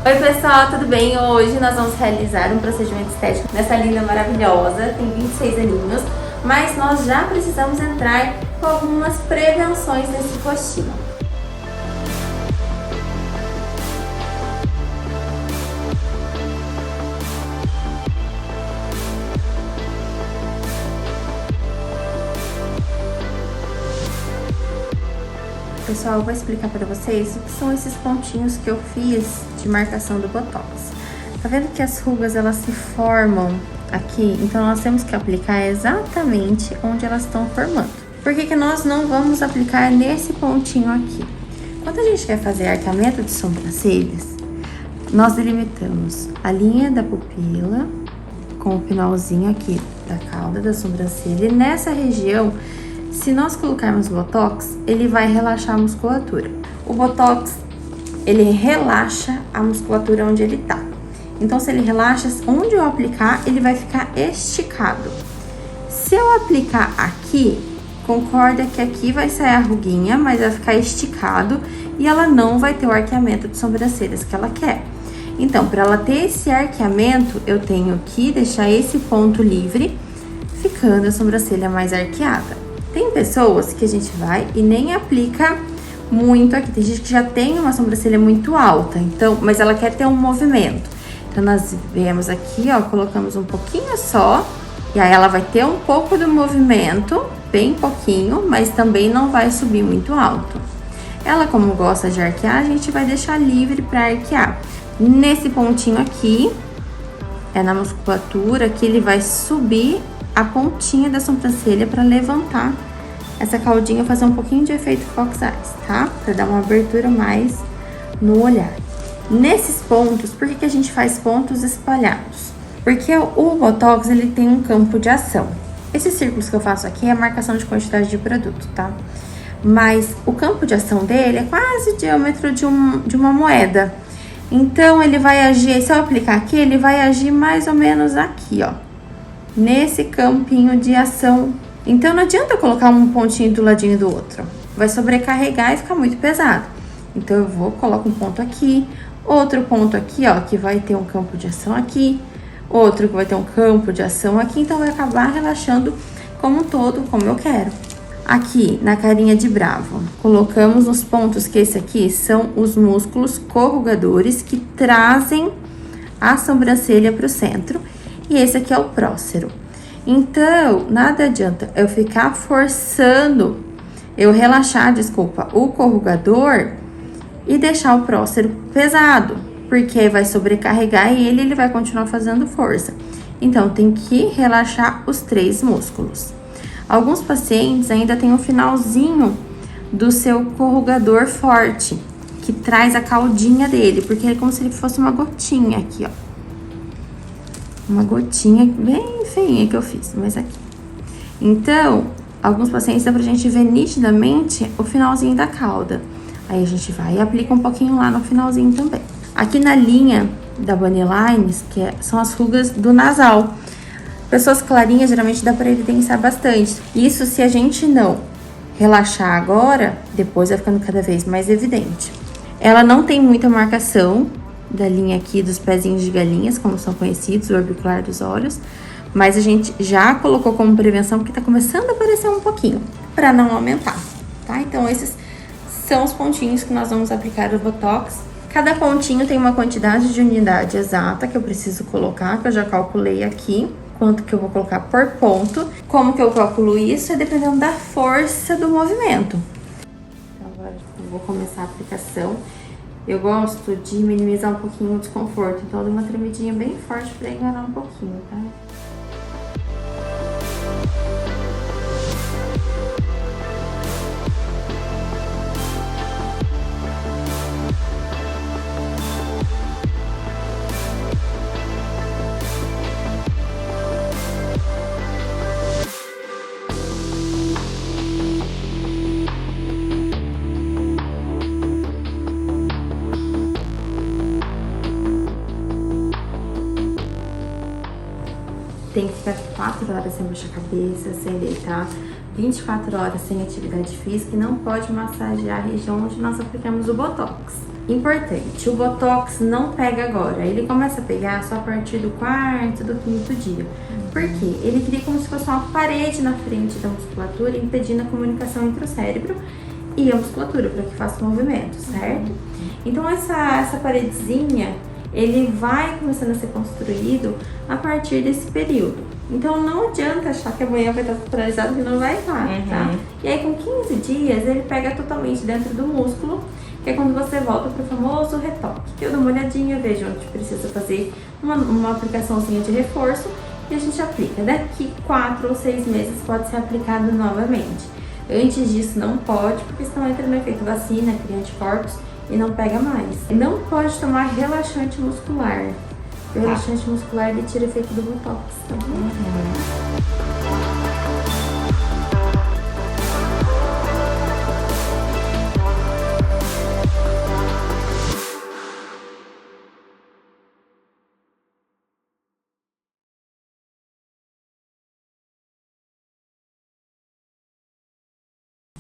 Oi pessoal, tudo bem? Hoje nós vamos realizar um procedimento estético nessa linda maravilhosa, tem 26 aninhos, mas nós já precisamos entrar com algumas prevenções nesse rostinho. Pessoal, eu vou explicar para vocês o que são esses pontinhos que eu fiz de marcação do Botox. Tá vendo que as rugas elas se formam aqui? Então nós temos que aplicar exatamente onde elas estão formando. Por que nós não vamos aplicar nesse pontinho aqui? Quando a gente quer fazer arqueamento de sobrancelhas, nós delimitamos a linha da pupila com o finalzinho aqui da cauda da sobrancelha e nessa região, se nós colocarmos Botox, ele vai relaxar a musculatura. O Botox, ele relaxa a musculatura onde ele tá. Então, se ele relaxa, onde eu aplicar, ele vai ficar esticado. Se eu aplicar aqui, concorda que aqui vai sair a ruguinha, mas vai ficar esticado e ela não vai ter o arqueamento de sobrancelhas que ela quer. Então, para ela ter esse arqueamento, eu tenho que deixar esse ponto livre, ficando a sobrancelha mais arqueada. Tem pessoas que a gente vai e nem aplica muito aqui. Tem gente que já tem uma sobrancelha muito alta, então, mas ela quer ter um movimento. Então, nós viemos aqui, ó, colocamos um pouquinho só. E aí, ela vai ter um pouco do movimento, bem pouquinho, mas também não vai subir muito alto. Ela, como gosta de arquear, a gente vai deixar livre para arquear. Nesse pontinho aqui, é na musculatura, que ele vai subir a pontinha da sobrancelha para levantar essa caudinha, fazer um pouquinho de efeito Fox Eyes, tá? Para dar uma abertura mais no olhar. Nesses pontos, por que a gente faz pontos espalhados? Porque o Botox, ele tem um campo de ação. Esses círculos que eu faço aqui é a marcação de quantidade de produto, tá? Mas o campo de ação dele é quase o diâmetro de uma moeda. Então, ele vai agir, se eu aplicar aqui, ele vai agir mais ou menos aqui, ó. Nesse campinho de ação. Então, não adianta eu colocar um pontinho do ladinho do outro. Vai sobrecarregar e ficar muito pesado. Então, eu coloco um ponto aqui, outro ponto aqui, ó, que vai ter um campo de ação aqui, outro que vai ter um campo de ação aqui. Então, vai acabar relaxando como um todo, como eu quero. Aqui, na carinha de bravo, colocamos os pontos que esse aqui são os músculos corrugadores que trazem a sobrancelha para o centro. E esse aqui é o prócero. Então, nada adianta eu ficar forçando, eu relaxar, desculpa, o corrugador e deixar o prócero pesado, porque vai sobrecarregar e ele vai continuar fazendo força. Então, tem que relaxar os três músculos. Alguns pacientes ainda têm o finalzinho do seu corrugador forte, que traz a caudinha dele, porque é como se ele fosse uma gotinha aqui, ó. Uma gotinha bem feinha que eu fiz, mas aqui. Então, alguns pacientes dá pra gente ver nitidamente o finalzinho da cauda. Aí a gente vai e aplica um pouquinho lá no finalzinho também. Aqui na linha da Bunny Lines, são as rugas do nasal. Pessoas clarinhas, geralmente dá pra evidenciar bastante. Isso se a gente não relaxar agora, depois vai ficando cada vez mais evidente. Ela não tem muita marcação da linha aqui dos pezinhos de galinhas, como são conhecidos, o orbicular dos olhos, mas a gente já colocou como prevenção porque tá começando a aparecer um pouquinho, para não aumentar, tá? Então, esses são os pontinhos que nós vamos aplicar o Botox. Cada pontinho tem uma quantidade de unidade exata que eu preciso colocar, que eu já calculei aqui, quanto que eu vou colocar por ponto. Como que eu calculo isso? É dependendo da força do movimento. Então, agora eu vou começar a aplicação. Eu gosto de minimizar um pouquinho o desconforto, então eu dou uma tremidinha bem forte pra enganar um pouquinho, tá? Tem que ficar 4 horas sem baixar a cabeça, sem deitar, 24 horas sem atividade física e não pode massagear a região onde nós aplicamos o Botox. Importante, o Botox não pega agora, ele começa a pegar só a partir do quarto, do quinto dia. Por quê? Ele cria como se fosse uma parede na frente da musculatura, impedindo a comunicação entre o cérebro e a musculatura, para que faça o movimento, certo? Então essa paredezinha, ele vai começando a ser construído a partir desse período. Então não adianta achar que amanhã vai estar paralisado, que não vai estar, tá? E aí com 15 dias ele pega totalmente dentro do músculo, que é quando você volta para o famoso retoque. Eu dou uma olhadinha, vejo onde precisa fazer uma aplicaçãozinha de reforço e a gente aplica. Daqui 4 ou 6 meses pode ser aplicado novamente. Antes disso não pode, porque senão entra no efeito vacina, cria anticorpos e não pega mais. Não pode tomar relaxante muscular. O relaxante muscular ele tira o efeito do Botox, tá bom?